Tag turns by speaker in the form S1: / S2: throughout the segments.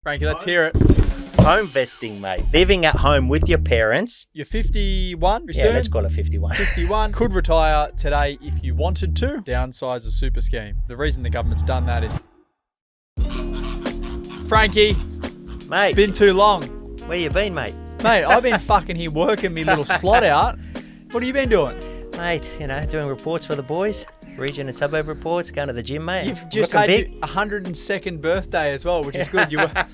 S1: Frankie, let's hear it.
S2: Home vesting, mate. Living at home with your parents.
S1: You're 51.
S2: Yeah, let's call it 51.
S1: 51. Could retire today if you wanted to. Downsize the super scheme. The reason the government's done that is... Frankie,
S2: Mate,
S1: been too long.
S2: where you been, mate?
S1: Mate, I've been fucking here working me little slot out. What have you been doing?
S2: Mate, doing reports for the boys. Region and suburb reports, going to the gym, mate.
S1: You've just
S2: Looking
S1: had
S2: big.
S1: your 102nd birthday as well, which is good. You were...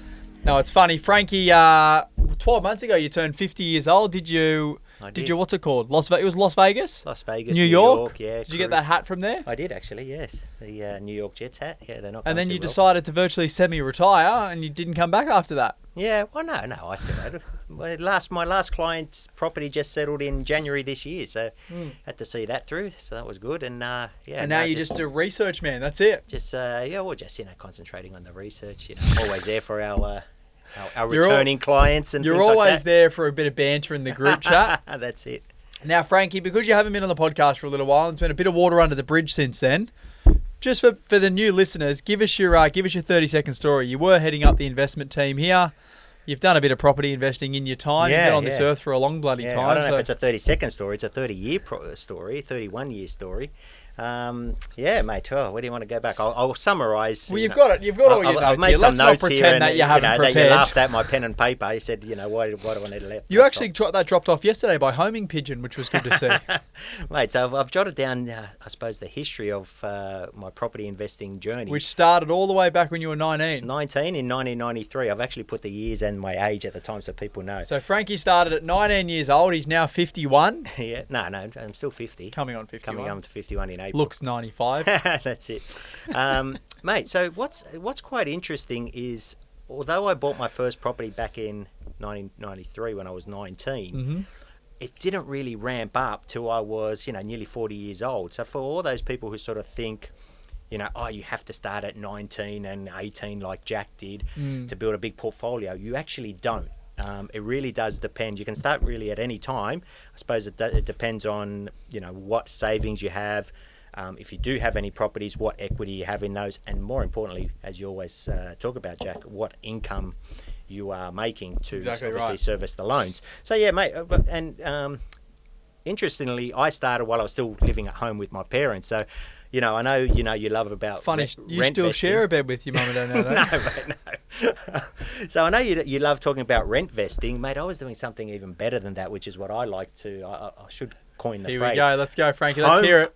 S1: No, it's funny. Frankie, 12 months ago, you turned 50 years old. Did you, what's it called? It was Las Vegas?
S2: Las Vegas,
S1: New York?
S2: yeah.
S1: Did you get that hat from there?
S2: I did, actually, yes. The New York Jets hat. Yeah, they're not
S1: And then
S2: going
S1: you
S2: too well.
S1: decided to virtually semi-retire and you didn't come back after that.
S2: Yeah, well, no, I still had it. My last client's property just settled in January this year, so had to see that through. So that was good, and yeah.
S1: And now you're just a research man. That's it.
S2: We're just concentrating on the research. Always there for our returning clients and
S1: you're
S2: things like that.
S1: always there for a bit of banter in the group chat.
S2: That's it.
S1: Now, Frankie, because you haven't been on the podcast for a little while, and there's been a bit of water under the bridge since then. Just for the new listeners, give us your 30-second story. You were heading up the investment team here. You've done a bit of property investing in your time. You've been on this earth for a long bloody time.
S2: I don't know if it's a 30-second story. It's a 30-year story, 31-year story. Mate. Oh, where do you want to go back? I'll summarise.
S1: Well, you've got it. You've got all your notes
S2: I've made
S1: here.
S2: some
S1: Let's not
S2: notes
S1: pretend
S2: here and,
S1: that you haven't prepared.
S2: That you laughed at my pen and paper. You said, why do I need to left?
S1: You actually that dropped off yesterday by homing pigeon, which was good to see.
S2: Mate, so I've jotted down, I suppose, the history of my property investing journey.
S1: Which started all the way back when you were 19.
S2: 19 in 1993. I've actually put the years and my age at the time so people know.
S1: So Frankie started at 19 years old. He's now 51.
S2: Yeah, no, I'm still 50.
S1: Coming on 51.
S2: Coming on to 51 in April.
S1: Looks 95.
S2: That's it. Mate, so what's quite interesting is, although I bought my first property back in 1993 when I was 19, it didn't really ramp up till I was, nearly 40 years old. So for all those people who sort of think, you have to start at 19 and 18 like Jack did to build a big portfolio, you actually don't. It really does depend. You can start really at any time. I suppose it depends on, what savings you have. If you do have any properties, what equity you have in those, and more importantly, as you always talk about, Jack, what income you are making to obviously service the loans. So yeah, mate, and interestingly, I started while I was still living at home with my parents. So, I know you love about
S1: funny. You still
S2: vesting.
S1: share a bed with your mum and dad now, don't you?
S2: No, mate, no. So I know you love talking about rent vesting, mate. I was doing something even better than that, which is what I like to. I should coin the
S1: Here
S2: phrase.
S1: we go. Let's go, Frankie. Let's hear it.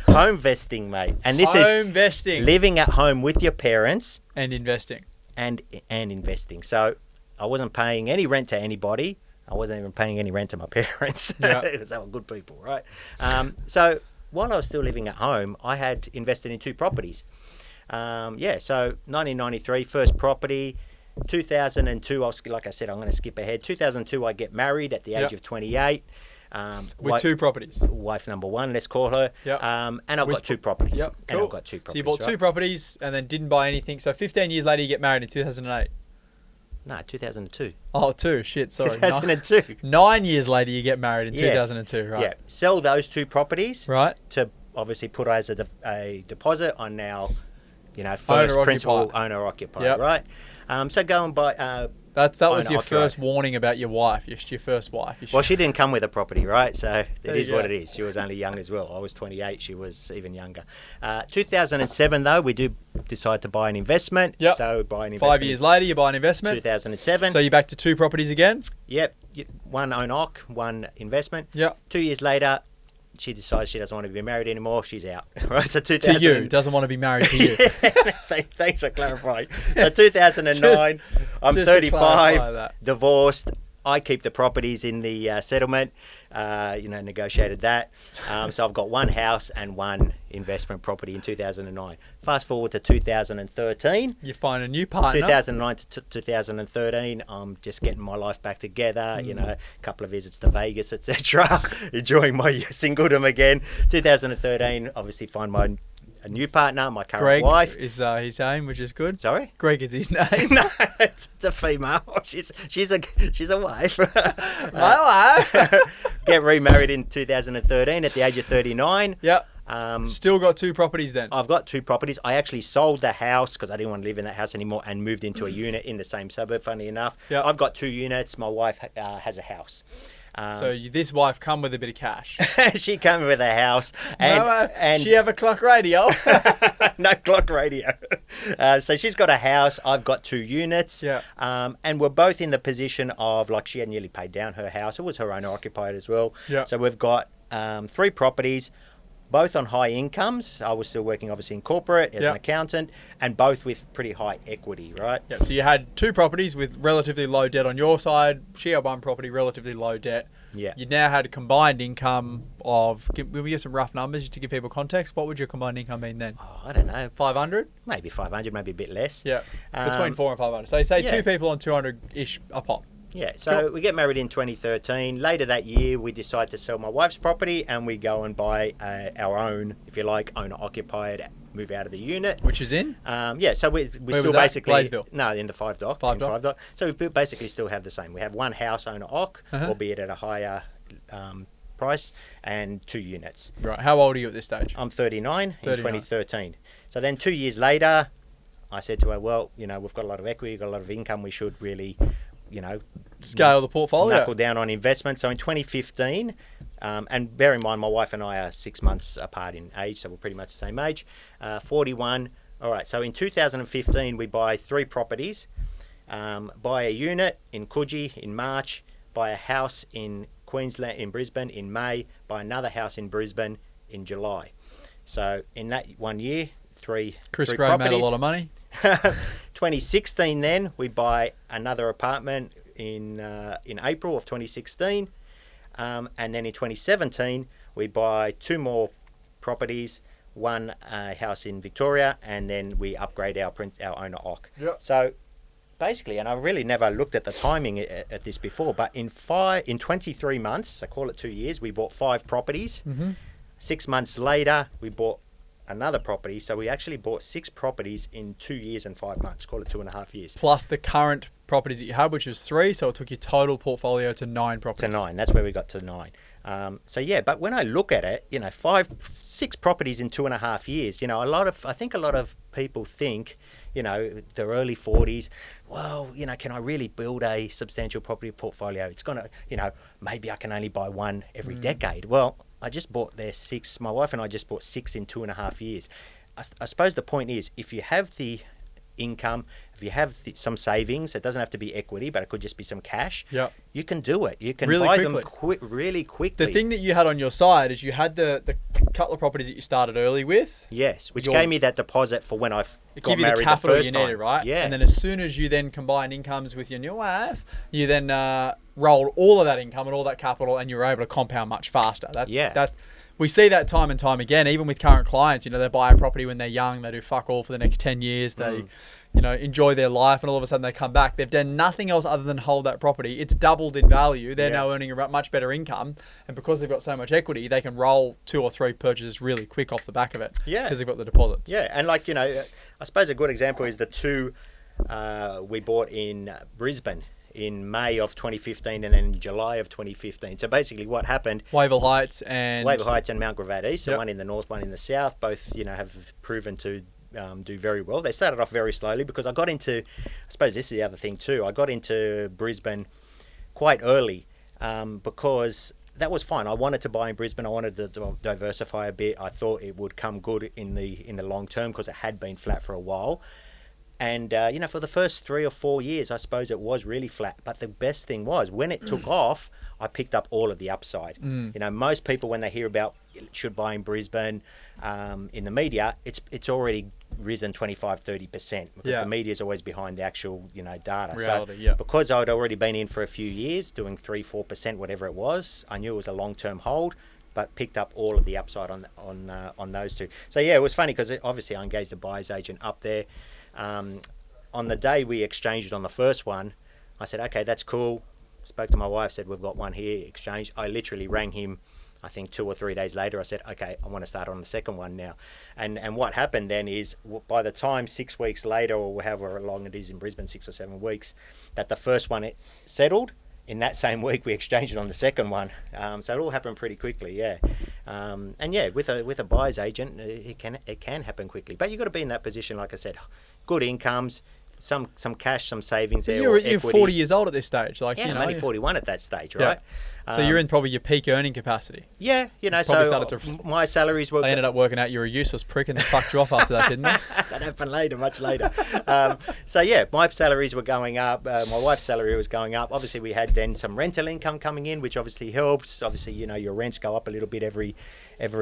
S2: Home vesting, mate. And this is
S1: home vesting.
S2: Living at home with your parents
S1: And investing.
S2: and investing. So I wasn't paying any rent to anybody. I wasn't even paying any rent to my parents.
S1: Yeah.
S2: Because they were good people, right? So while I was still living at home, I had invested in 2 properties. So 1993, first property. 2002, like I said, I'm going to skip ahead. 2002, I get married at the age of 28.
S1: With 2 properties.
S2: Wife number 1, let's call her.
S1: Yep.
S2: And I've got 2 properties.
S1: Yep,
S2: And
S1: cool.
S2: I've got 2 properties.
S1: So you bought 2 properties and then didn't buy anything. So 15 years later, you get married in 2008.
S2: No, 2002.
S1: Oh, 2. Shit, sorry.
S2: 2002.
S1: 9 years later, you get married in
S2: Yes.
S1: 2002, right?
S2: Yeah. Sell those 2 proproperties.
S1: Right.
S2: To obviously put as a deposit on now, first
S1: Owner-occupied.
S2: principal owner-occupied,
S1: Yep.
S2: right? So go and buy...
S1: That was your
S2: owner-occupied.
S1: first warning about your wife, your first wife.
S2: Well, she didn't come with a property, right? So
S1: There
S2: it is
S1: you
S2: what
S1: go.
S2: it is. She was only young as well. I was 28. She was even younger. 2007, though, we do decide to buy an investment.
S1: Yep.
S2: So buy an investment.
S1: 5 years later, you buy an investment.
S2: 2007.
S1: So you're back to 2 properties again?
S2: Yep. 1 owner-occ, 1 investment.
S1: Yep.
S2: 2 years later, she decides she doesn't want to be married anymore. She's out. Right. So
S1: To
S2: 2000.
S1: you. Doesn't want to be married to you.
S2: Thanks for clarifying. So 2009, I'm
S1: just to clarify
S2: 35,
S1: that.
S2: divorced. I keep the properties in the settlement. Negotiated that. So I've got 1 house and 1 investment property in 2009. Fast forward to 2013.
S1: You find a new partner.
S2: 2009 to 2013, I'm just getting my life back together. A couple of visits to Vegas, etc. Enjoying my singledom again. 2013, obviously find a new partner, my current
S1: Greg
S2: wife.
S1: is his name, which is good.
S2: Sorry?
S1: Greg is his name.
S2: No, it's a female. She's a wife.
S1: My wife.
S2: Get remarried in 2013 at the age of 39.
S1: Yep. Still got 2 properties then?
S2: I've got 2 properties. I actually sold the house because I didn't want to live in that house anymore and moved into a unit in the same suburb, funny enough.
S1: Yep.
S2: I've got 2 units. My wife has a house.
S1: So this wife come with a bit of cash.
S2: She came with a house. And
S1: she have a clock radio?
S2: No clock radio. So she's got a house. I've got 2 units.
S1: Yeah.
S2: And we're both in the position of, like, she had nearly paid down her house. It was her owner occupied as well.
S1: Yeah.
S2: So we've got 3 properties, both on high incomes. I was still working, obviously, in corporate as an accountant, and both with pretty high equity, right?
S1: Yep. So you had 2 properties with relatively low debt on your side. She had 1 property, relatively low debt.
S2: Yeah.
S1: You now had a combined income of, will we give some rough numbers just to give people context? What would your combined income mean then?
S2: Oh, I don't know.
S1: 500?
S2: Maybe 500, maybe a bit less.
S1: Yeah. Between 4 and 500. So you say 2
S2: yeah.
S1: people on 200-ish a pop.
S2: Yeah, so
S1: Cool.
S2: we get married in 2013. Later that year, we decide to sell my wife's property and we go and buy our own, if you like, owner-occupied, move out of the unit.
S1: Which is in?
S2: Yeah, so we
S1: Where
S2: still
S1: was that?
S2: basically...
S1: Blaisville?
S2: No, in the 5 dock.
S1: Five
S2: in
S1: dock?
S2: 5 dock. So we basically still have the same. We have 1 house owner-occ, albeit at a higher price, and 2 units.
S1: Right. How old are you at this stage?
S2: I'm 39 in
S1: 39.
S2: 2013. So then 2 years later, I said to her, well, you know, we've got a lot of equity, we've got a lot of income, we should really, you know...
S1: Scale the portfolio.
S2: Knuckle down on investment. So in 2015, and bear in mind my wife and I are 6 months apart in age, so we're pretty much the same age, 41. All right, so in 2015 we buy 3 properties, buy a unit in Coogee in March, buy a house in Queensland, in Brisbane in May, buy another house in Brisbane in July. So in that 1 year, three
S1: Chris
S2: properties.
S1: Gray made a lot of money.
S2: 2016 then we buy another apartment in April of 2016, and then in 2017 we buy 2 more properties, 1 house in Victoria, and then we upgrade our owner occ.
S1: Yep.
S2: So basically, and I really never looked at the timing at this before, but in 23 months, so call it 2 years, we bought 5 properties. 6 months later we bought another property, so we actually bought 6 properties in 2 years and 5 months, call it 2.5 years.
S1: Plus the current properties that you had, which was 3, so it took your total portfolio to 9 properties.
S2: To 9, that's where we got to 9. So yeah, but when I look at it, you know, 6 properties in 2.5 years, you know, I think a lot of people think, you know, the early 40s, well, you know, can I really build a substantial property portfolio? It's gonna, you know, maybe I can only buy 1 every decade. Well, I just bought their 6. My wife and I just bought 6 in 2.5 years. I suppose the point is, if you have the income, if you have some savings, it doesn't have to be equity, but it could just be some cash.
S1: Yeah.
S2: You can do it. You can
S1: Really
S2: buy
S1: quickly.
S2: them really quickly.
S1: The thing that you had on your side is you had the couple of properties that you started early with.
S2: Yes, which gave me that deposit for when I
S1: It
S2: got
S1: give you
S2: married
S1: the capital
S2: first
S1: you
S2: time.
S1: needed, right?
S2: Yeah.
S1: And then as soon as you then combine incomes with your new wife, you then rolled all of that income and all that capital, and you were able to compound much faster. We see that time and time again, even with current clients. You know, they buy a property when they're young, they do fuck all for the next 10 years, they you know, enjoy their life, and all of a sudden they come back. They've done nothing else other than hold that property. It's doubled in value. They're now earning a much better income, and because they've got so much equity, they can roll 2 or 3 purchases really quick off the back of it.
S2: Yeah.
S1: Because they've got the deposits.
S2: Yeah, and like, you know, I suppose a good example is the 2 we bought in Brisbane in May of 2015 and then in July of 2015. So basically what happened...
S1: Wavell Heights and
S2: Mount Gravatt East, so one in the north, one in the south, both, you know, have proven to do very well. They started off very slowly because I got into, I suppose this is the other thing too, I got into Brisbane quite early because that was fine. I wanted to buy in Brisbane. I wanted to diversify a bit. I thought it would come good in the long term because it had been flat for a while. And, you know, for the first 3 or 4 years, I suppose it was really flat. But the best thing was when it took off, I picked up all of the upside. You know, most people, when they hear about should buy in Brisbane in the media, it's already risen 25-30% because the media is always behind the actual, you know, data.
S1: Reality,
S2: so because I'd already been in for a few years doing 3-4%, whatever it was, I knew it was a long-term hold, but picked up all of the upside on those 2. So yeah, it was funny because obviously I engaged a buyer's agent up there. On the day we exchanged on the first one, I said, okay, that's cool. Spoke to my wife, said, we've got one here, exchanged. I literally rang him, I think 2 or 3 days later. I said, okay, I want to start on the second one now. And what happened then is by the time 6 weeks later, or however long it is in Brisbane, 6 or 7 weeks, that the first one it settled, in that same week we exchanged it on the second one. So it all happened pretty quickly, yeah. And yeah, with a buyer's agent, it can happen quickly. But you've got to be in that position, like I said, good incomes, some cash, some savings there.
S1: You're 40 years old at this stage. Like,
S2: yeah,
S1: you know,
S2: I'm only 41 at that stage, right?
S1: So you're in probably your peak earning capacity.
S2: Yeah, you know, my salaries were...
S1: They ended up working out you were a useless prick and they fucked you off after that, didn't they?
S2: That happened later, much later. So yeah, my salaries were going up. My wife's salary was going up. Obviously, we had then some rental income coming in, which obviously helps. Obviously, you know, your rents go up a little bit every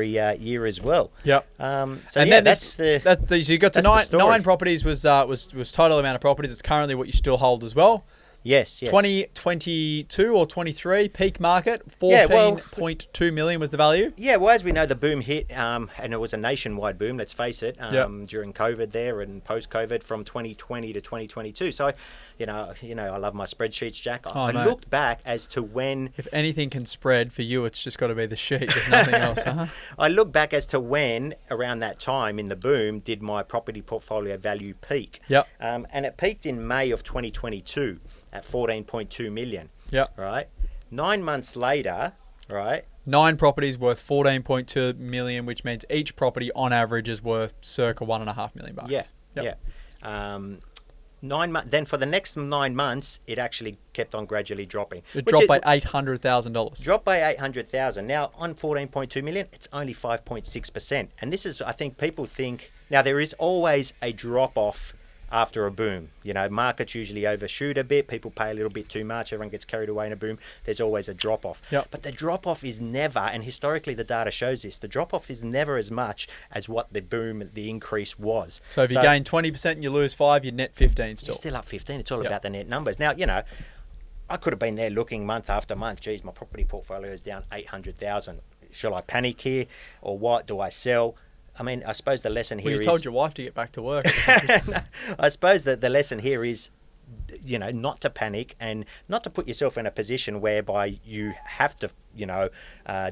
S2: year as well.
S1: Yep.
S2: So
S1: and
S2: yeah,
S1: then
S2: that's the...
S1: So you got to nine properties was total amount of properties. It's currently what you still hold as well.
S2: Yes.
S1: 2022 or 23 peak market, 14.2 million was the value.
S2: Yeah, well, as we know, the boom hit, and it was a nationwide boom, let's face it, during COVID there and post-COVID from 2020 to 2022. So, you know, I love my spreadsheets, Jack. I looked back as to when...
S1: If anything can spread for you, it's just got to be the sheet. There's nothing else.
S2: I looked back as to when, around that time in the boom, did my property portfolio value peak.
S1: Yep.
S2: And it peaked in May of 2022 at 14.2 million.
S1: Yep.
S2: Right? 9 months later, right?
S1: 9 properties worth 14.2 million, which means each property on average is worth circa $1.5 million.
S2: Yeah. Yep. Yeah. 9 months. Then for the next 9 months, it actually kept on gradually dropping.
S1: It dropped by $800,000.
S2: Dropped by $800,000. Now on 14.2 million, it's only 5.6%. And this is, I think, people think now there is always a drop off after a boom. You know, markets usually overshoot a bit. People pay a little bit too much. Everyone gets carried away in a boom. There's always a drop off.
S1: Yep.
S2: But the drop off is never, and historically the data shows this, the drop off is never as much as what the boom, the increase was.
S1: So if you gain 20% and you lose 5, you're net 15 still.
S2: You're still up 15. It's all about the net numbers. Now, you know, I could have been there looking month after month. Geez, my property portfolio is down 800,000. Shall I panic here or what? Do I sell? I mean, I suppose the lesson here is...
S1: Well, you told your wife to get back to work.
S2: I suppose that the lesson here is, you know, not to panic and not to put yourself in a position whereby you have to, you know,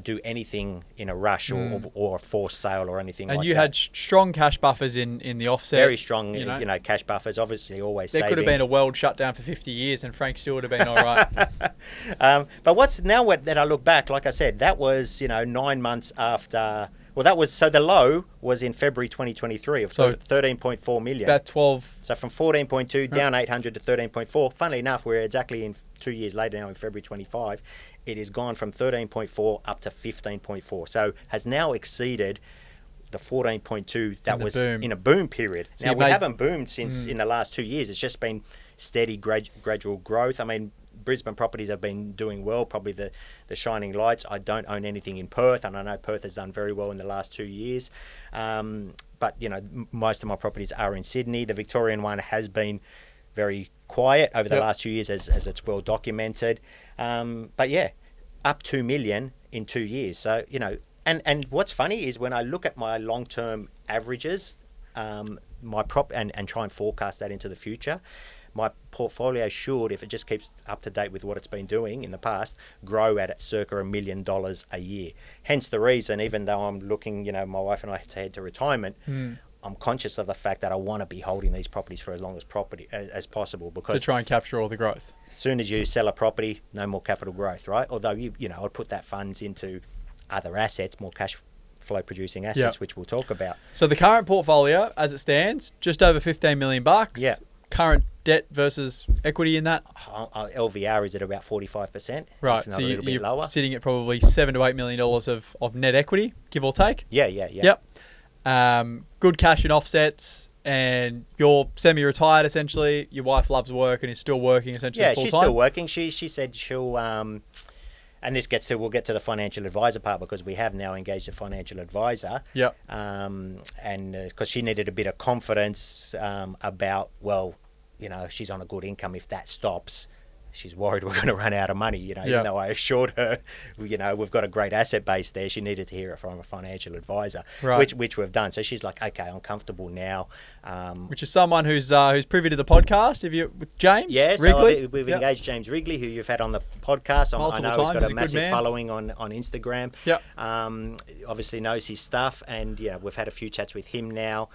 S2: do anything in a rush or a forced sale or anything like that.
S1: And you had strong cash buffers in the offset.
S2: Very strong, you know, cash buffers, obviously always saving.
S1: There could have been a world shut down for 50 years and Frank still would have been all right.
S2: But that I look back, like I said, that was, you know, 9 months after... Well, that was, so the low was in February 2023 of 13.4 million.
S1: About 12.
S2: So from 14.2 down 800 to 13.4. Funnily enough, we're exactly in 2 years later now in February 25. It has gone from 13.4 up to 15.4. So has now exceeded the 14.2 that was in a boom period. So now, we haven't boomed since in the last 2 years. It's just been steady, gradual growth. I mean, Brisbane properties have been doing well, probably the shining lights. I don't own anything in Perth, and I know Perth has done very well in the last 2 years. But, you know, most of my properties are in Sydney. The Victorian one has been very quiet over the last 2 years, as it's well documented. But, yeah, up 2 million in 2 years. So, you know, and what's funny is when I look at my long-term averages, and try and forecast that into the future, my portfolio should, if it just keeps up to date with what it's been doing in the past, grow at circa $1 million a year. Hence the reason, even though I'm looking, you know, my wife and I to head to retirement, I'm conscious of the fact that I want to be holding these properties for as long as possible, because
S1: to try and capture all the growth.
S2: As soon as you sell a property, no more capital growth, right? Although you know, I'd put that funds into other assets, more cash flow producing assets, which we'll talk about.
S1: So the current portfolio, as it stands, just over $15 million.
S2: Yeah.
S1: Current debt versus equity in that?
S2: LVR is at about 45%.
S1: Right, so
S2: you're lower.
S1: Sitting at probably $7 to $8 million of net equity, give or take.
S2: Yeah.
S1: Yep. Good cash and offsets, and you're semi-retired essentially. Your wife loves work and is still working essentially full-time.
S2: Yeah, she's still working. She said she'll... and this we'll get to the financial advisor part, because we have now engaged a financial advisor.
S1: Yeah.
S2: And because she needed a bit of confidence about, well, you know, she's on a good income. If that stops, she's worried we're going to run out of money. You know, even though I assured her, you know, we've got a great asset base there. She needed to hear it from a financial advisor, which we've done. So she's like, okay, I'm comfortable now.
S1: Which is someone who's privy to the podcast. With James Wrigley?
S2: So we've engaged James Wrigley, who you've had on the podcast. I know he's got a massive following on Instagram.
S1: Yep.
S2: Obviously knows his stuff, and yeah, we've had a few chats with him now.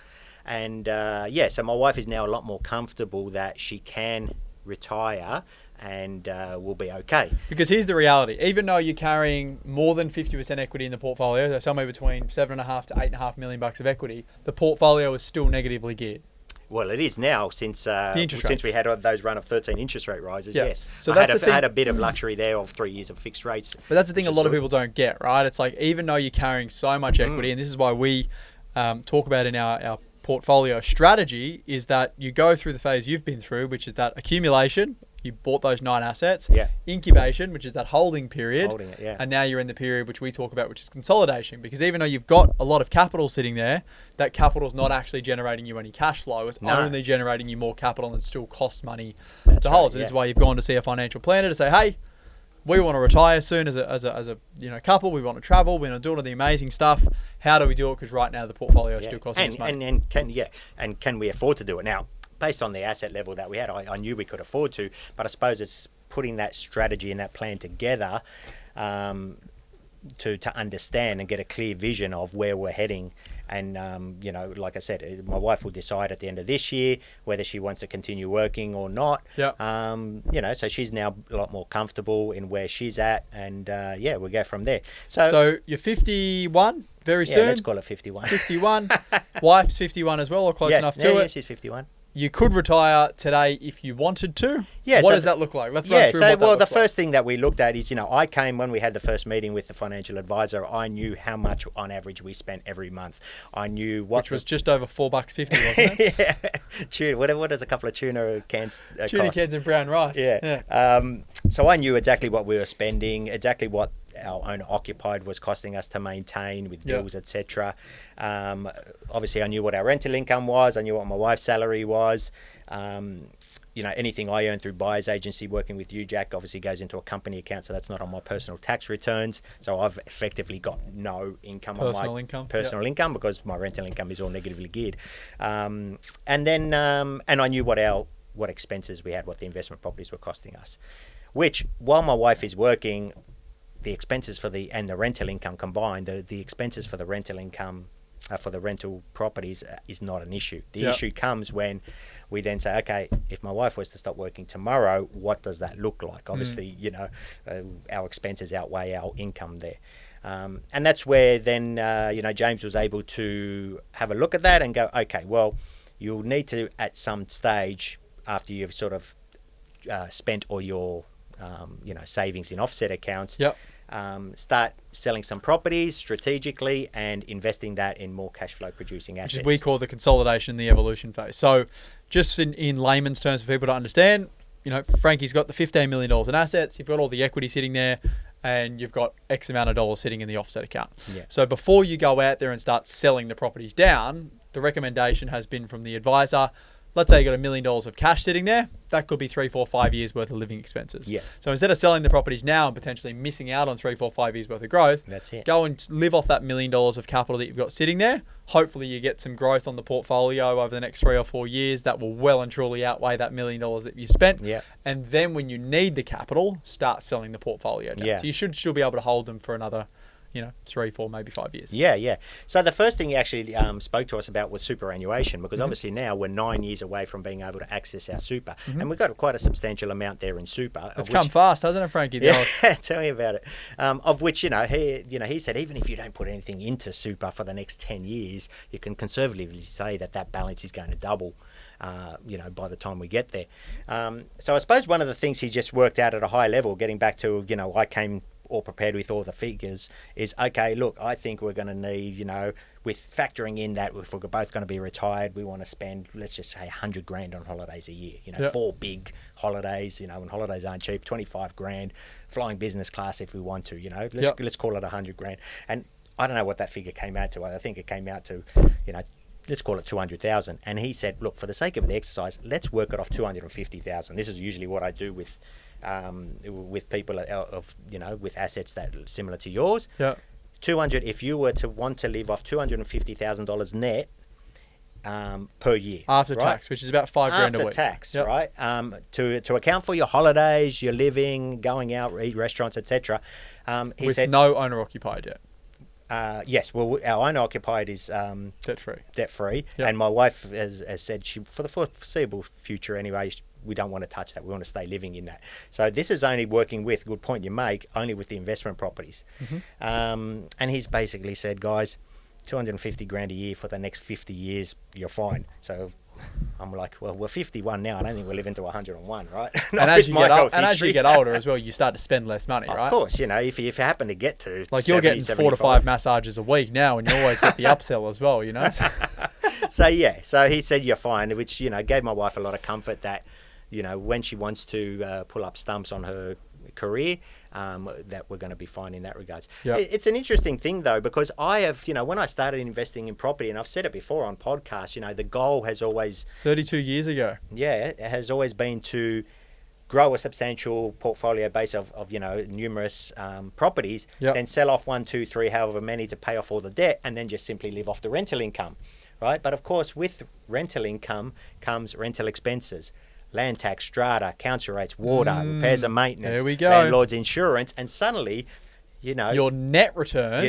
S2: And so my wife is now a lot more comfortable that she can retire and we'll be okay.
S1: Because here's the reality. Even though you're carrying more than 50% equity in the portfolio, so somewhere between $7.5 to $8.5 million of equity, the portfolio is still negatively geared.
S2: Well, it is now since we had those run of 13 interest rate rises, yes.
S1: So
S2: I
S1: that's
S2: had a bit of luxury there of 3 years of fixed rates.
S1: But that's the thing a lot of people don't get, right? It's like, even though you're carrying so much equity, and this is why we talk about in our portfolio strategy, is that you go through the phase you've been through, which is that accumulation. You bought those 9 assets.
S2: Yeah.
S1: Incubation, which is that holding period.
S2: Holding it, yeah.
S1: And now you're in the period which we talk about, which is consolidation. Because even though you've got a lot of capital sitting there, that capital is not actually generating you any cash flow. It's only generating you more capital and still costs money to hold. So this is why you've gone to see a financial planner to say, hey, we want to retire soon as a couple. We want to travel. We want to do all of the amazing stuff. How do we do it? Because right now the portfolio still costs us money.
S2: And can we afford to do it now? Based on the asset level that we had, I knew we could afford to, but I suppose it's putting that strategy and that plan together to understand and get a clear vision of where we're heading. And, like I said, my wife will decide at the end of this year whether she wants to continue working or not.
S1: Yeah.
S2: So she's now a lot more comfortable in where she's at, and we'll go from there.
S1: So you're 51 very soon?
S2: Yeah, let's call it 51.
S1: 51. Wife's 51 as well, or close enough to it?
S2: Yeah, she's 51.
S1: You could retire today if you wanted to.
S2: Yeah.
S1: What does that look like? Let's run through what that looks
S2: the first thing that we looked at is, I came when we had the first meeting with the financial advisor. I knew how much on average we spent every month. I knew
S1: which was just over $4.50, wasn't it?
S2: Yeah. Tuna. What does a couple of tuna cans
S1: Tuna
S2: cost?
S1: cans and brown rice.
S2: Yeah. So I knew exactly what we were spending, exactly what our owner occupied was costing us to maintain with bills, etc. Obviously, I knew what our rental income was. I knew what my wife's salary was. Anything I earn through buyer's agency working with you, Jack, obviously goes into a company account, so that's not on my personal tax returns. So I've effectively got no income personal income because my rental income is all negatively geared. And I knew what expenses we had, what the investment properties were costing us. Which, while my wife is working, the expenses and the rental income combined, the expenses for the rental income for the rental properties is not an issue. The issue comes when we then say, okay, if my wife was to stop working tomorrow, what does that look like? Obviously, our expenses outweigh our income there. And that's where then, James was able to have a look at that and go, okay, well, you'll need to, at some stage, after you've sort of spent all your, savings in offset accounts, start selling some properties strategically and investing that in more cash flow producing assets.
S1: Which we call the consolidation, the evolution phase. So just in layman's terms for people to understand, Frankie's got the $15 million in assets. You've got all the equity sitting there and you've got X amount of dollars sitting in the offset account.
S2: Yeah.
S1: So before you go out there and start selling the properties down, the recommendation has been from the advisor, let's say you got $1 million of cash sitting there, that could be 3, 4, 5 years worth of living expenses.
S2: Yeah.
S1: So instead of selling the properties now and potentially missing out on 3, 4, 5 years worth of growth,
S2: that's it.
S1: Go and live off that $1 million of capital that you've got sitting there. Hopefully you get some growth on the portfolio over the next 3 or 4 years that will well and truly outweigh that $1 million that you spent.
S2: Yeah.
S1: And then when you need the capital, start selling the portfolio down.
S2: Yeah.
S1: So you should still be able to hold them for another 3, 4, maybe 5 years.
S2: Yeah. So the first thing he actually spoke to us about was superannuation, because obviously now we're 9 years away from being able to access our super, and we've got quite a substantial amount there in super.
S1: It's come fast, hasn't it, Frankie?
S2: Yeah, tell me about it. Of which he said even if you don't put anything into super for the next 10 years, you can conservatively say that balance is going to double. By the time we get there. So I suppose one of the things he just worked out at a high level, getting back to, I came all prepared with all the figures, is, okay, look, I think we're going to need, with factoring in that if we're both going to be retired, we want to spend, let's just say, $100,000 on holidays a year, 4 big holidays, and holidays aren't cheap, $25,000, flying business class if we want to, let's call it $100,000. And I don't know what that figure came out to. I think it came out to, let's call it 200,000. And he said, look, for the sake of the exercise, let's work it off 250,000. This is usually what I do with people with assets that are similar to yours. Yeah. 200. If you were to want to live off $250,000 net per year
S1: after tax, which is about $5,000 a week.
S2: After tax, right? To account for your holidays, your living, going out, eat restaurants, etc. He
S1: with
S2: said
S1: no owner occupied yet.
S2: Yes, well, our owner occupied is debt free,
S1: yep.
S2: and my wife has said she, for the foreseeable future anyway, we don't want to touch that. We want to stay living in that. So this is only working with, good point you make, only with the investment properties. And he's basically said, guys, 250 grand a year for the next 50 years, you're fine. So I'm like, well, we're 51 now. I don't think we're living to 101, right?
S1: And as you get older as well, you start to spend less money, right?
S2: Of course, you know, if you happen to get to
S1: like
S2: 70,
S1: you're getting 4 to
S2: 75.
S1: 5 massages a week now, and you always get the upsell as well, you know.
S2: So yeah, so he said you're fine, which, you know, gave my wife a lot of comfort that, you know, when she wants to pull up stumps on her career, that we're going to be fine in that regards.
S1: Yep.
S2: It's an interesting thing though, because I have, you know, when I started investing in property, and I've said it before on podcasts, you know, the goal has always
S1: 32 years ago.
S2: Yeah, it has always been to grow a substantial portfolio base of you know, numerous properties,
S1: Yep.
S2: then sell off 1, 2, 3, however many to pay off all the debt, and then just simply live off the rental income, right? But of course, with rental income comes rental expenses. Land tax, strata, council rates, water, repairs and maintenance,
S1: There we go.
S2: landlord's insurance, and suddenly, you know,
S1: Your net return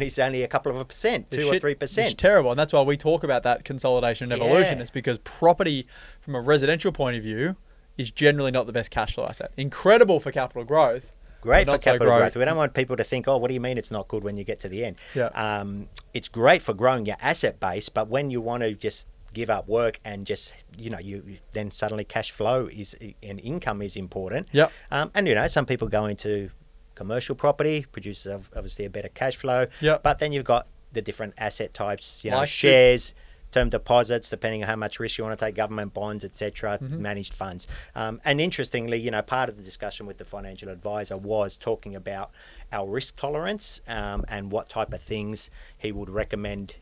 S2: is only a couple of %, 2 or 3%.
S1: It's terrible, and that's why we talk about that consolidation and evolution.
S2: Yeah.
S1: It's because property, from a residential point of view, is generally not the best cash flow asset. Incredible for capital growth.
S2: Great
S1: but
S2: for
S1: not so
S2: capital growth. We don't want people to think, oh, what do you mean it's not good when you get to the end?
S1: Yeah.
S2: It's great for growing your asset base, but when you want to just give up work and just, you know, you then suddenly cash flow is and income is important.
S1: Yep.
S2: And, you know, some people go into commercial property, produces obviously a better cash flow.
S1: Yep.
S2: But then you've got the different asset types, you know,
S1: Like
S2: shares, term deposits, depending on how much risk you want to take, government bonds, etc., managed funds. And interestingly, you know, part of the discussion with the financial advisor was talking about our risk tolerance and what type of things he would recommend,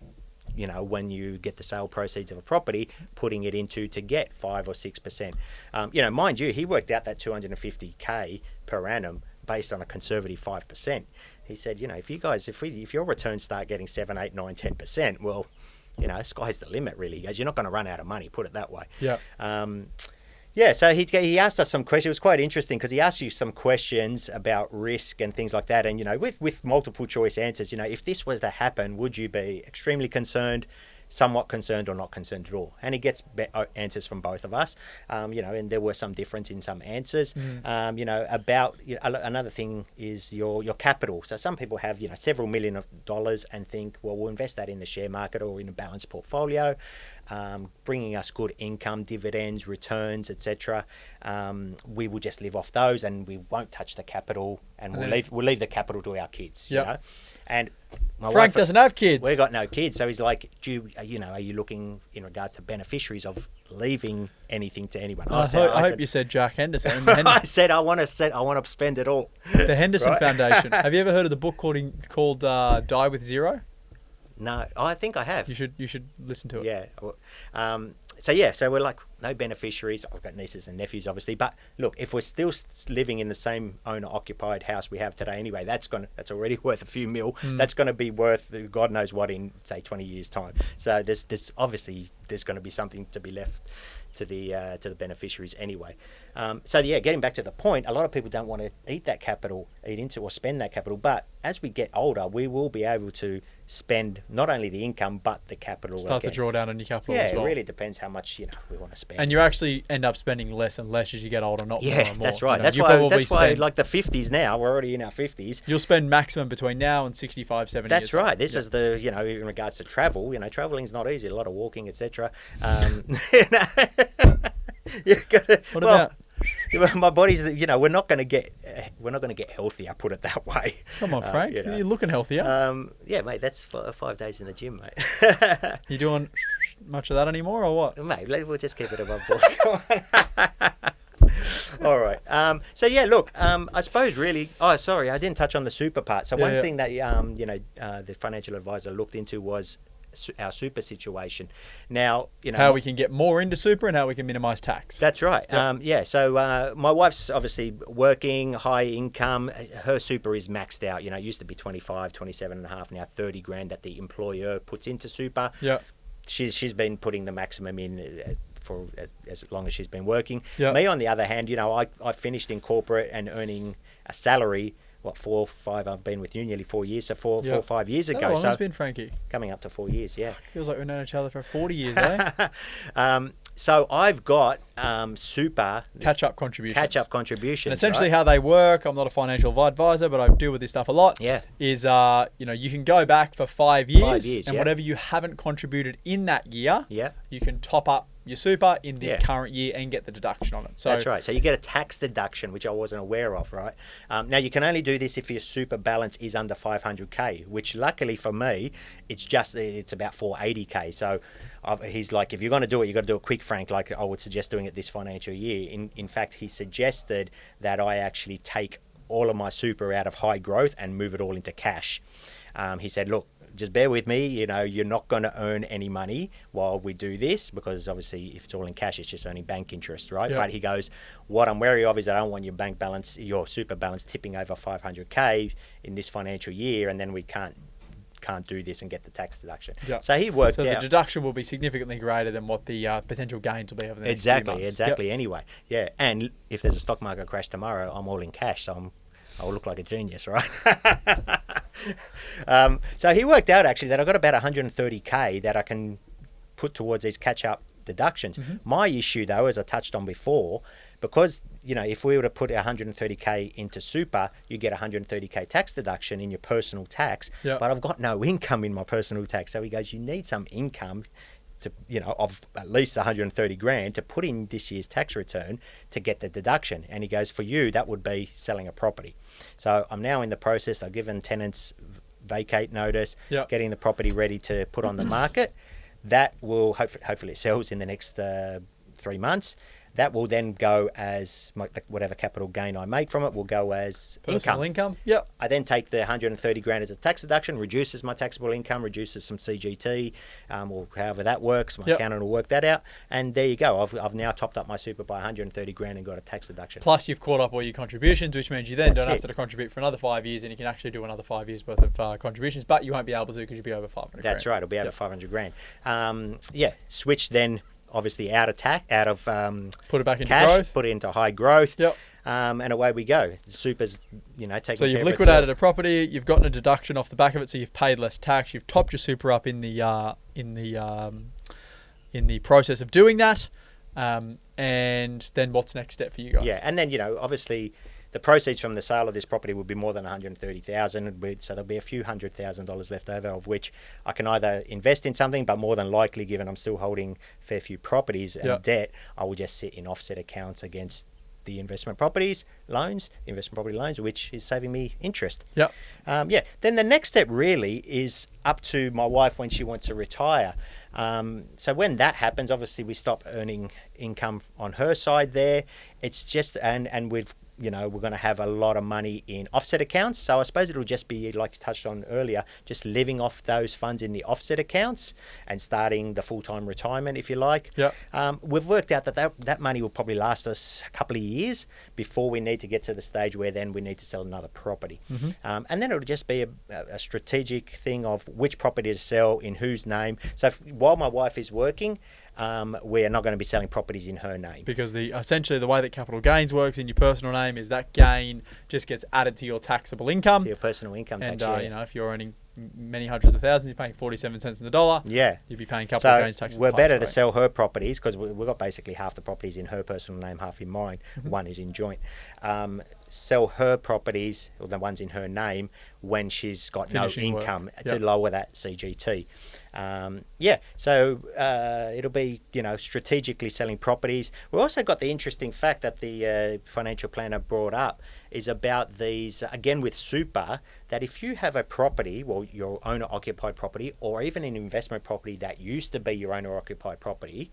S2: you know, when you get the sale proceeds of a property, putting it into to get 5 or 6%. You know, mind you, he worked out that 250K per annum based on a conservative 5%. He said, you know, if your returns start getting 7, 8, 9, 10%, well, you know, sky's the limit, really. He goes, you're not going to run out of money, put it that way.
S1: Yeah.
S2: Yeah, so he asked us some questions. It was quite interesting because he asked you some questions about risk and things like that. And, you know, with multiple choice answers, you know, if this was to happen, would you be extremely concerned, somewhat concerned, or not concerned at all? And he gets answers from both of us, you know, and there were some difference in some answers. You know, about, you know, another thing is your capital. So some people have, you know, several $millions of dollars and think, well, we'll invest that in the share market or in a balanced portfolio, bringing us good income, dividends, returns, etc. We will just live off those, and we won't touch the capital, and we'll leave the capital to our kids.
S1: Yep.
S2: You know, and my
S1: Frank
S2: wife
S1: doesn't have kids.
S2: We got no kids, so he's like, are you looking in regards to beneficiaries of leaving anything to anyone?
S1: I hope you said Jack Henderson.
S2: I said I want to spend it all.
S1: The Henderson Foundation. Have you ever heard of the book called Die with Zero?
S2: No, I think I have.
S1: You should listen to it.
S2: Yeah. So we're like, no beneficiaries. I've got nieces and nephews, obviously. But look, if we're still living in the same owner-occupied house we have today anyway, that's already worth a few mil. That's going to be worth God knows what in, say, 20 years' time. So there's obviously going to be something to be left to the beneficiaries anyway. So yeah, getting back to the point, a lot of people don't want to eat into or spend that capital. But as we get older, we will be able to spend not only the income but the capital.
S1: Start to draw down on your capital as well.
S2: Yeah, it really depends how much we want to spend.
S1: And you actually end up spending less and less as you get older, not more and more.
S2: That's right.
S1: You know,
S2: that's why like the 50s now, we're already in our 50s.
S1: You'll spend maximum between now and 65, 70 years.
S2: That's right. This is the, you know, in regards to travel, you know, traveling's not easy, a lot of walking, etc.
S1: What about
S2: my body's, you know, we're not going to get healthier, put it that way.
S1: Come on, Frank,
S2: you know.
S1: you're looking healthier.
S2: Yeah, mate, that's 5 days in the gym, mate.
S1: You doing much of that anymore, or what?
S2: Mate, we'll just keep it above board. All right. So yeah, look. I suppose really. Oh, sorry, I didn't touch on the super part. So one thing that the financial advisor looked into was our super situation. Now, you know,
S1: how we can get more into super and how we can minimize tax.
S2: That's right. Yep. So my wife's obviously working, high income. Her super is maxed out. You know, it used to be 25, 27 and a half, now 30 grand that the employer puts into super.
S1: Yeah.
S2: She's been putting the maximum in for as long as she's been working.
S1: Yep.
S2: Me, on the other hand, you know, I finished in corporate and earning a salary. 4 or 5? I've been with you nearly 4 years, so 4 or 5 years ago.
S1: How long
S2: so
S1: has been, Frankie?
S2: Coming up to 4 years, yeah.
S1: Feels like we've known each other for 40 years, eh?
S2: So I've got super
S1: Catch-up contributions. And essentially how they work, I'm not a financial advisor, but I deal with this stuff a lot, is, you can go back for 5 years, and whatever you haven't contributed in that year, you can top up your super in this current year and get the deduction on it. So
S2: that's right. So you get a tax deduction, which I wasn't aware of, right? Now, you can only do this if your super balance is under 500K, which luckily for me, it's about 480K. So he's like, if you're going to do it, you've got to do it quick, Frank. Like I would suggest doing it this financial year. In fact, he suggested that I actually take all of my super out of high growth and move it all into cash. He said, look, just bear with me, you're not going to earn any money while we do this, because obviously if it's all in cash, it's just only bank interest, right? But he goes, what I'm wary of is I don't want your bank balance, your super balance tipping over 500K in this financial year, and then we can't do this and get the tax deduction. So he worked out.
S1: So the deduction will be significantly greater than what the potential gains will be over the next few months.
S2: Exactly. Anyway, and if there's a stock market crash tomorrow, I'm all in cash, so I'll look like a genius, right? So he worked out actually that I've got about 130K that I can put towards these catch-up deductions. My issue, though, as I touched on before, because if we were to put 130K into super, you get 130K tax deduction in your personal tax. But I've got no income in my personal tax. So he goes, you need some income to of at least 130 grand to put in this year's tax return to get the deduction. And he goes, for you, that would be selling a property. So I'm now in the process. I've given tenants vacate notice, getting the property ready to put on the market. That will hopefully it sells in the next 3 months. That will then go as whatever capital gain I make from it will go as
S1: personal income.
S2: I then take the 130 grand as a tax deduction, reduces my taxable income, reduces some CGT, or however that works. My accountant will work that out, and there you go. I've now topped up my super by 130 grand and got a tax deduction.
S1: Plus, you've caught up all your contributions, which means you then don't have to contribute for another 5 years, and you can actually do another 5 years worth of contributions, but you won't be able to because you'll be over 500
S2: That's right. It'll be over 500 grand. Switch then. Obviously out of
S1: put it back into
S2: cash,
S1: growth,
S2: put it into high growth, and away we go. The super's taking. So
S1: you've liquidated a property, you've gotten a deduction off the back of it, so you've paid less tax. You've topped your super up in the process of doing that, and then what's next step for you guys?
S2: And then obviously. The proceeds from the sale of this property would be more than $130,000, so there'll be a few $100,000 left over, of which I can either invest in something, but more than likely, given I'm still holding a fair few properties and debt, I will just sit in offset accounts against the investment property loans, which is saving me interest. Then the next step really is up to my wife when she wants to retire. So when that happens, obviously we stop earning income on her side there. It's just, and we've we're going to have a lot of money in offset accounts. So I suppose it'll just be, like you touched on earlier, just living off those funds in the offset accounts and starting the full-time retirement, if you like. We've worked out that money will probably last us a couple of years before we need to get to the stage where then we need to sell another property. And then it'll just be a strategic thing of which property to sell, in whose name. So while my wife is working, we're not going to be selling properties in her name.
S1: Because essentially the way that capital gains works in your personal name is that gain just gets added to your taxable income.
S2: To your personal income tax,
S1: and if you're earning many hundreds of thousands, you're paying 47 cents in the dollar. You'd be paying capital gains tax.
S2: We're better to sell her properties, because we've got basically half the properties in her personal name, half in mine. One is in joint. Sell her properties, or the ones in her name, when she's got finishing no income to lower that CGT. So it'll be strategically selling properties. We've also got the interesting fact that the financial planner brought up is about these, again with super, that if you have a property, well, your owner occupied property, or even an investment property that used to be your owner occupied property,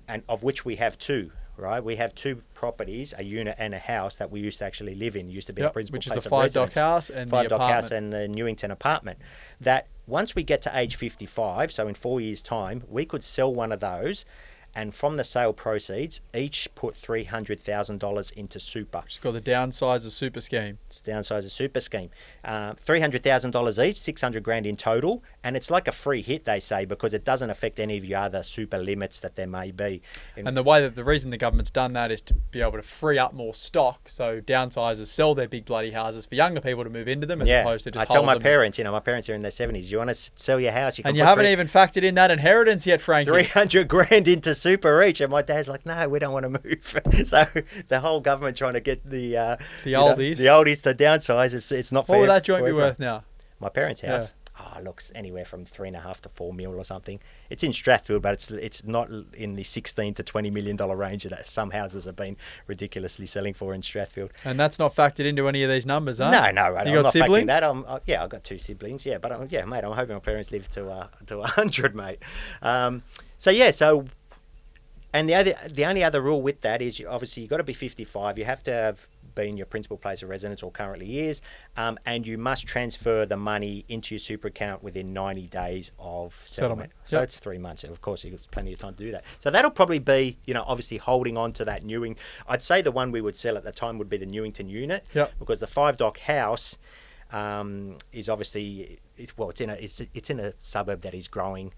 S2: and of which we have two. Right, we have two properties, a unit and a house that we used to actually live in. Used to be a principal
S1: which
S2: place
S1: is the
S2: of residence.
S1: 5-dock house and the apartment.
S2: 5-dock house and the Newington apartment. That once we get to age 55, so in 4 years' time, we could sell one of those, and from the sale proceeds, each put $300,000 into super.
S1: It's called the downsize of super scheme.
S2: It's downsize of super scheme. $300,000 each, 600 grand in total, and it's like a free hit, they say, because it doesn't affect any of your other super limits that there may be.
S1: And the reason the government's done that is to be able to free up more stock, so downsizers sell their big bloody houses for younger people to move into them, as opposed to just
S2: I tell my parents, my parents are in their 70s, you want to sell your house,
S1: you haven't even factored in that inheritance yet, Frankie.
S2: 300 grand into super each. And my dad's like, no, we don't want to move. So the whole government trying to get the oldies to downsize. It's not fair.
S1: What would that joint be worth now?
S2: My parents' house. Oh, it looks anywhere from 3.5 to 4 mil or something. It's in Strathfield, but it's not in the $16 to $20 million range that some houses have been ridiculously selling for in Strathfield.
S1: And that's not factored into any of these numbers, huh?
S2: No,
S1: you got
S2: not
S1: siblings?
S2: That. I've got 2 siblings. Yeah, but mate, I'm hoping my parents live to 100, mate. And the only other rule with that is obviously you've got to be 55. You have to have been your principal place of residence or currently is, and you must transfer the money into your super account within 90 days of settlement. So it's 3 months. Of course, you've got plenty of time to do that. So that'll probably be, obviously holding on to that Newington. I'd say the one we would sell at the time would be the Newington unit, because the 5-dock house is obviously, it's in a suburb that is growing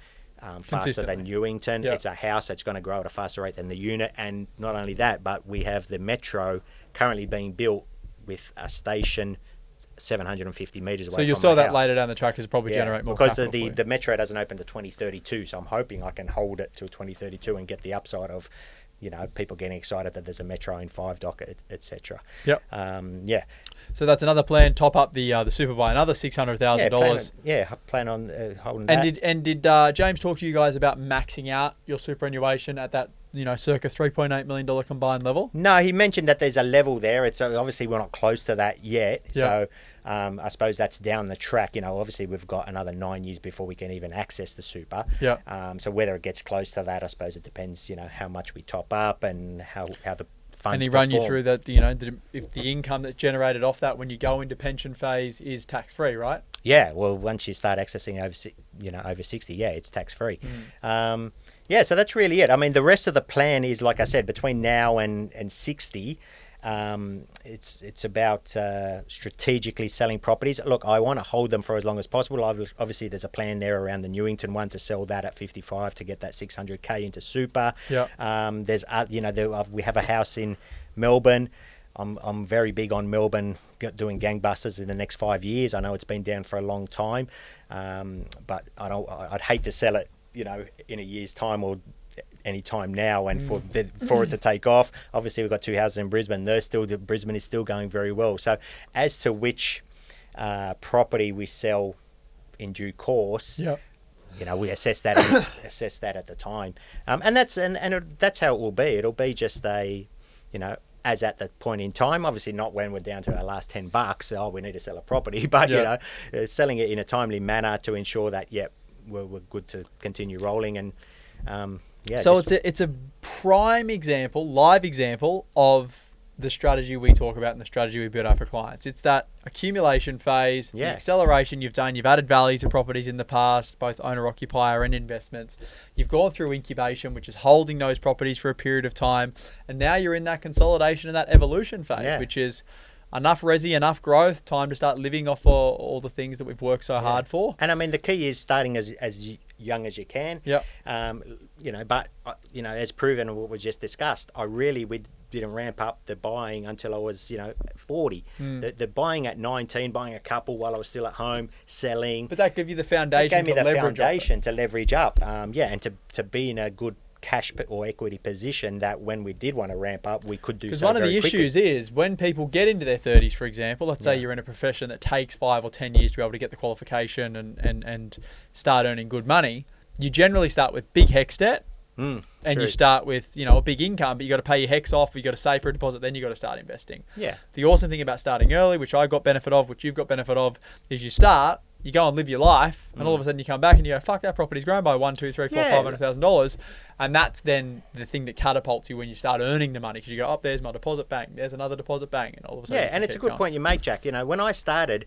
S2: faster than Newington. It's a house that's going to grow at a faster rate than the unit, and not only that, but we have the metro currently being built with a station 750 metres away.
S1: So you'll sell that later down the track, because probably generate more
S2: because
S1: capital
S2: the metro doesn't open to 2032. So I'm hoping I can hold it till 2032 and get the upside of people getting excited that there's a metro in 5-dock, etc.
S1: So that's another plan. Top up the super by another $600,000.
S2: Plan on holding
S1: that.
S2: that.
S1: And did James talk to you guys about maxing out your superannuation at that circa $3.8 million combined level?
S2: No, he mentioned that there's a level there. It's obviously we're not close to that yet. So I suppose that's down the track. Obviously we've got another 9 years before we can even access the super. So whether it gets close to that, I suppose it depends. How much we top up and how the funds.
S1: And he run you through that. If the income that's generated off that when you go into pension phase is tax free, right?
S2: Yeah. Well, once you start accessing over 60, it's tax free. So that's really it. I mean, the rest of the plan is, like I said, between now and 60. It's about strategically selling properties. Look, I want to hold them for as long as possible. Obviously, there's a plan there around the Newington one to sell that at 55 to get that 600K into super. There's we have a house in Melbourne. I'm very big on Melbourne doing gangbusters in the next 5 years. I know it's been down for a long time, but I'd hate to sell it, in a year's time or any time now, and for it to take off. Obviously, we've got 2 houses in Brisbane. Brisbane is still going very well. So, as to which property we sell in due course, we assess that at the time, and that's how it will be. It'll be just as at the point in time. Obviously, not when we're down to our last $10. Oh, we need to sell a property, but selling it in a timely manner to ensure that we're good to continue rolling and. So it's a prime example, live example of the strategy we talk about and the strategy we build out for clients. It's that accumulation phase, the acceleration you've done. You've added value to properties in the past, both owner-occupier and investments. You've gone through incubation, which is holding those properties for a period of time. And now you're in that consolidation and that evolution phase, which is enough resi, enough growth, time to start living off all the things that we've worked so hard for. And I mean, the key is starting as young as you can. But as proven what we just discussed, we didn't ramp up the buying until I was 40. The buying at 19, buying a couple while I was still at home, selling.
S1: But that gave you the foundation.
S2: It gave me the foundation to leverage up. And to be in a good cash or equity position that when we did want to ramp up, we could do so.
S1: Because one of the issues is when people get into their 30s, for example, let's say you're in a profession that takes 5 or 10 years to be able to get the qualification and start earning good money, you generally start with big HEX debt. And you start with a big income, but you got to pay your HEX off, you got to save for a deposit, then you got to start investing. The awesome thing about starting early, which I got benefit of, which you've got benefit of, is you go and live your life, and all of a sudden you come back and you go, fuck, that property's grown by $1, $2, $3, $4, $500,000, and that's then the thing that catapults you when you start earning the money, because you go, there's my deposit bank, there's another deposit bank, and all of a sudden
S2: and it's a good point you make, Jack. When I started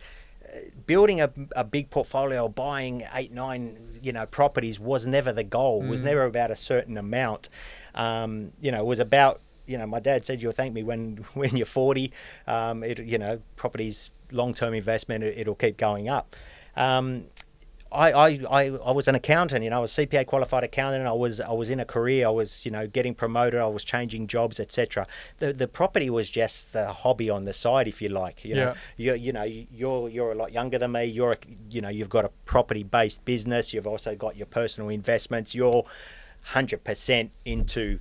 S2: building a big portfolio, buying 8, 9 properties was never the goal. It was never about a certain amount. It was about, my dad said, you'll thank me when you're 40. Properties, long-term investment, it'll keep going up. I was an accountant, I was CPA qualified accountant. I was in a career. I was, getting promoted. I was changing jobs, etc. The property was just a hobby on the side, if you like. You're a lot younger than me. You've got a property-based business. You've also got your personal investments. You're 100% into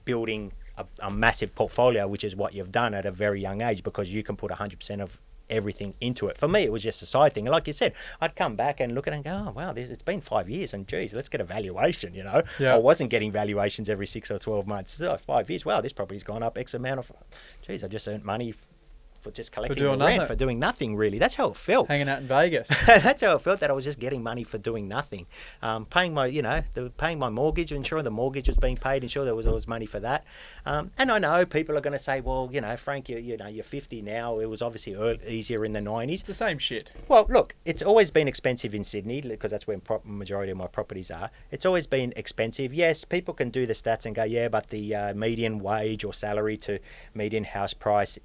S2: building a massive portfolio, which is what you've done at a very young age, because you can put 100% of everything into it. For me, it was just a side thing. Like you said, I'd come back and look at it and go, oh, wow, it's been 5 years and geez, let's get a valuation, you know.
S1: Yeah.
S2: I wasn't getting valuations every 6 or 12 months. So 5 years, wow, this property's gone up X amount of, geez, I just earned money for just collecting the rent, for doing nothing really. That's how it felt.
S1: Hanging out in Vegas.
S2: That's how it felt, that I was just getting money for doing nothing. Paying my, paying my mortgage, ensuring the mortgage was being paid, ensure there was always money for that. And I know people are going to say, well, Frank, you're 50 now. It was obviously easier in the 90s.
S1: It's the same shit.
S2: Well, look, it's always been expensive in Sydney because that's where majority of my properties are. It's always been expensive. Yes, people can do the stats and go, yeah, but the median wage or salary to median house price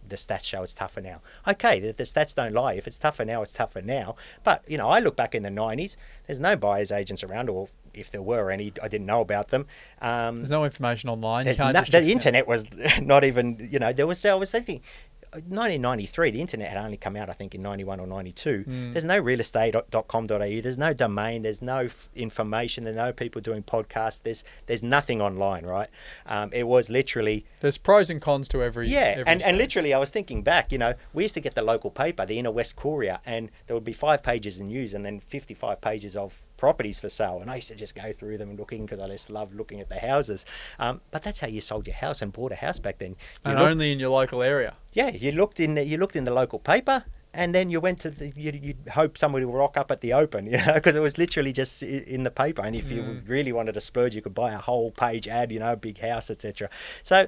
S2: the stats show it's tougher now. Okay, the stats don't lie. If it's tougher now, it's tougher now. But, I look back in the 90s, there's no buyer's agents around, or if there were any, I didn't know about them.
S1: There's no information online.
S2: The internet was not even, I was thinking, 1993, the internet had only come out, I think, in 91 or 92. There's no realestate.com.au. There's no domain. There's no information. There's no people doing podcasts. There's nothing online, right? It was literally...
S1: There's pros and cons to every...
S2: Yeah, and literally, I was thinking back, we used to get the local paper, the Inner West Courier, and there would be 5 pages in news and then 55 pages of properties for sale, and I used to just go through them and looking because I just loved looking at the houses. But that's how you sold your house and bought a house back then.
S1: Only in your local area.
S2: Yeah, you looked in the local paper, and then you went to you'd hope somebody would rock up at the open, because it was literally just in the paper. And if you really wanted to splurge, you could buy a whole page ad, a big house, etc. So,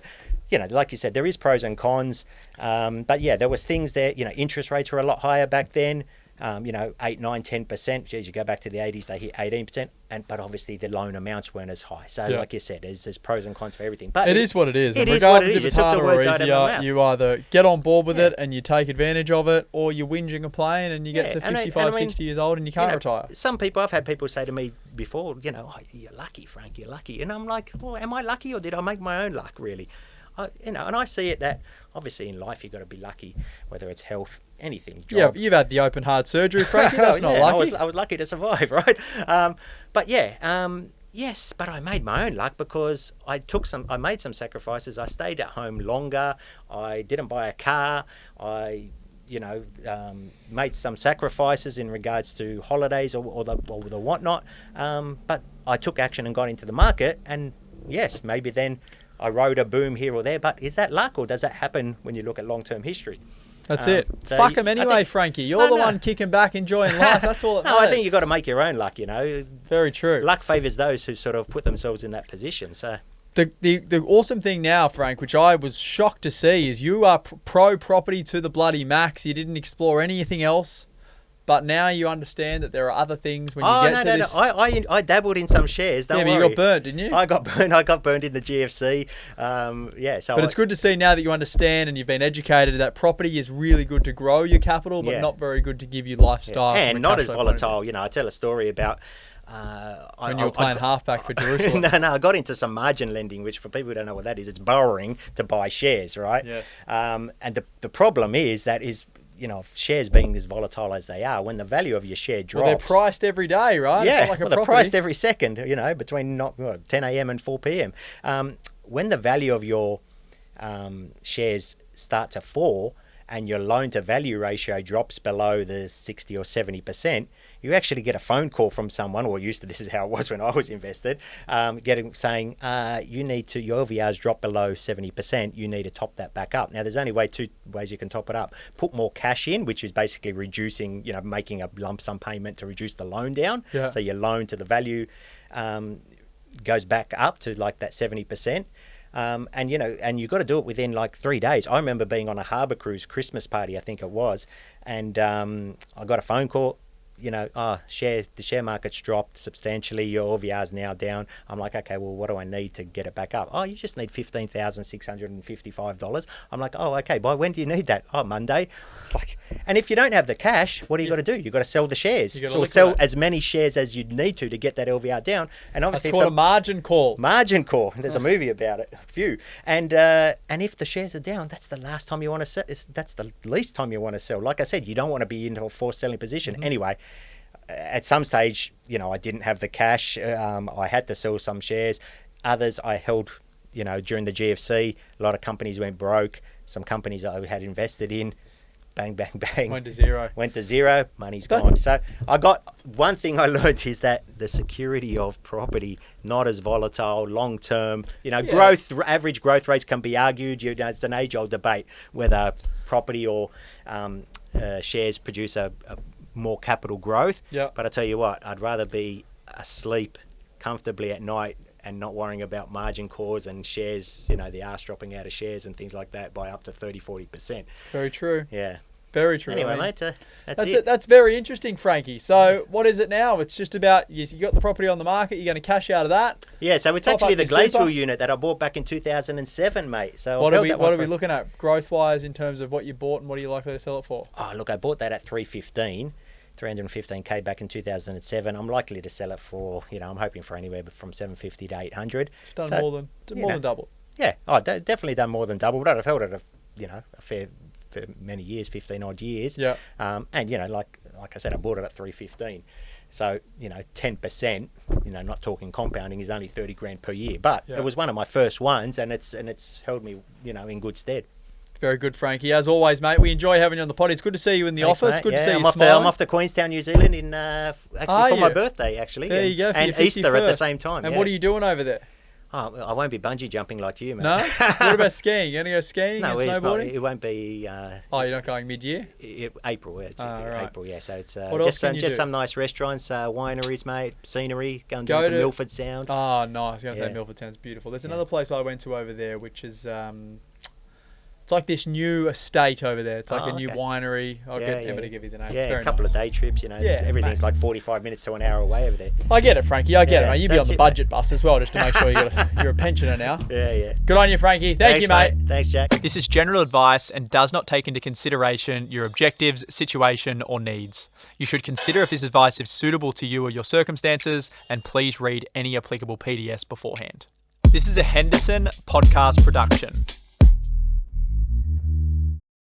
S2: like you said, there is pros and cons. But yeah, there was things there. Interest rates were a lot higher back then. 8, 9, 10%. Geez, you go back to the 80s, they hit 18%. But obviously the loan amounts weren't as high. So like you said, there's pros and cons for everything. But
S1: it is what it is.
S2: It is what it is.
S1: If it's harder or easier, you either get on board with it and you take advantage of it, or you're whinging and playing and you get to 55, 60 years old and you can't retire.
S2: Some people, I've had people say to me before, oh, you're lucky, Frank, you're lucky. And I'm like, well, am I lucky or did I make my own luck, really? And I see it that obviously in life you've got to be lucky, whether it's health, anything, job.
S1: Yeah, but you've had the open heart surgery, Frankie. That's not lucky.
S2: I was lucky to survive, right? Yes, but I made my own luck because I made some sacrifices. I stayed at home longer. I didn't buy a car. I made some sacrifices in regards to holidays or the whatnot. But I took action and got into the market, and yes, maybe then I rode a boom here or there, but is that luck or does that happen when you look at long-term history?
S1: That's it. So fuck them anyway, Frankie. You're the one kicking back, enjoying life. That's all that matters.
S2: I think you've got to make your own luck,
S1: Very true.
S2: Luck favours those who sort of put themselves in that position. So
S1: the awesome thing now, Frank, which I was shocked to see, is you are pro property to the bloody max. You didn't explore anything else. But now you understand that there are other things when you get to this.
S2: I dabbled in some shares. Don't worry.
S1: But you got burnt, didn't you?
S2: I got burnt in the GFC. But
S1: it's good to see now that you understand and you've been educated that property is really good to grow your capital, but not very good to give you lifestyle.
S2: Yeah. And not as volatile. I tell a story about
S1: when you were playing halfback for Jerusalem.
S2: No, I got into some margin lending, which for people who don't know what that is, it's borrowing to buy shares, right?
S1: Yes.
S2: And the problem is shares being as volatile as they are, when the value of your share drops...
S1: Well, they're priced every day, right?
S2: Yeah, they're priced every second, between 10 a.m. and 4 p.m. When the value of your shares start to fall and your loan-to-value ratio drops below the 60 or 70%, you actually get a phone call from someone, or this is how it was when I was invested, saying, you need to, your LVR's dropped below 70%, you need to top that back up. Now, there's only two ways you can top it up. Put more cash in, which is basically reducing, making a lump sum payment to reduce the loan down. Yeah. So your loan to the value goes back up to like that 70%. And you've got to do it within like 3 days. I remember being on a harbour cruise Christmas party, I think it was, and I got a phone call. The share market's dropped substantially. Your OVR's now down. I'm like, okay, well, what do I need to get it back up? Oh, you just need $15,655. I'm like, oh, okay. By when do you need that? Oh, Monday. It's like, and if you don't have the cash, what do you got to do? You got to sell the shares. So sell as many shares as you need to get that LVR down. And obviously,
S1: it's called a margin call.
S2: Margin call. There's a movie about it. A few. And if the shares are down, that's the last time you want to sell. That's the least time you want to sell. Like I said, you don't want to be into a forced selling position. Mm-hmm. Anyway. at some stage, I didn't have the cash. I had to sell some shares. Others I held, during the GFC. A lot of companies went broke. Some companies I had invested in, bang, bang, bang.
S1: Went to zero. Money's gone. So one thing I learned is that the security of property, not as volatile, long term, average growth rates can be argued. It's an age-old debate whether property or shares produce a more capital growth. Yeah.
S2: But I tell you what, I'd rather be asleep comfortably at night and not worrying about margin calls and shares, the arse dropping out of shares and things like that by up to 30-40%.
S1: Very true.
S2: Yeah.
S1: Very true.
S2: Anyway, mate, that's it.
S1: That's very interesting, Frankie. So what is it now? It's just about, you got the property on the market, you're going to cash out of that?
S2: Yeah, so it's actually the Gladesville unit that I bought back in 2007, mate. So
S1: what are we looking at growth-wise in terms of what you bought and what are you likely to sell it for?
S2: Oh, look, I bought that at 315K back in 2007. I'm likely to sell it for, I'm hoping for anywhere from 750 to 800.
S1: It's done more than double.
S2: Yeah, definitely done more than double, but I've held it a fair for many years, 15 odd years.
S1: Yeah.
S2: And like I said, I bought it at 315. So, 10%, not talking compounding, is only 30 grand per year. But it was one of my first ones, and it's held me, in good stead.
S1: Very good, Frankie. As always, mate, we enjoy having you on the pod. It's good to see you in the office.
S2: Mate.
S1: Good to see you
S2: I'm
S1: smiling.
S2: off to Queenstown, New Zealand for my birthday, actually.
S1: There you go.
S2: And Easter at the same time.
S1: And what are you doing over there?
S2: Oh, I won't be bungee jumping like you, mate.
S1: No? What about skiing? You going to go skiing and snowboarding?
S2: It won't be...
S1: you're not going mid-year?
S2: April, yeah.
S1: Right.
S2: April, yeah. So it's
S1: just
S2: some nice restaurants, wineries, mate, scenery, going down to Milford Sound.
S1: Oh, nice. I was going to say Milford Sound's beautiful. There's another place I went to over there, which is... it's like this new estate over there. It's like a new winery. I'll get Emma to give you the name.
S2: Yeah, a couple of day trips, everything's like 45 minutes to an hour away over there.
S1: I get it, Frankie. I get it, mate. You'd be on the budget bus as well, just to make sure you're a pensioner now.
S2: Yeah.
S1: Good on you, Frankie. Thanks, you, mate.
S2: Thanks, Jack.
S1: This is general advice and does not take into consideration your objectives, situation, or needs. You should consider if this advice is suitable to you or your circumstances, and please read any applicable PDS beforehand. This is a Henderson podcast production.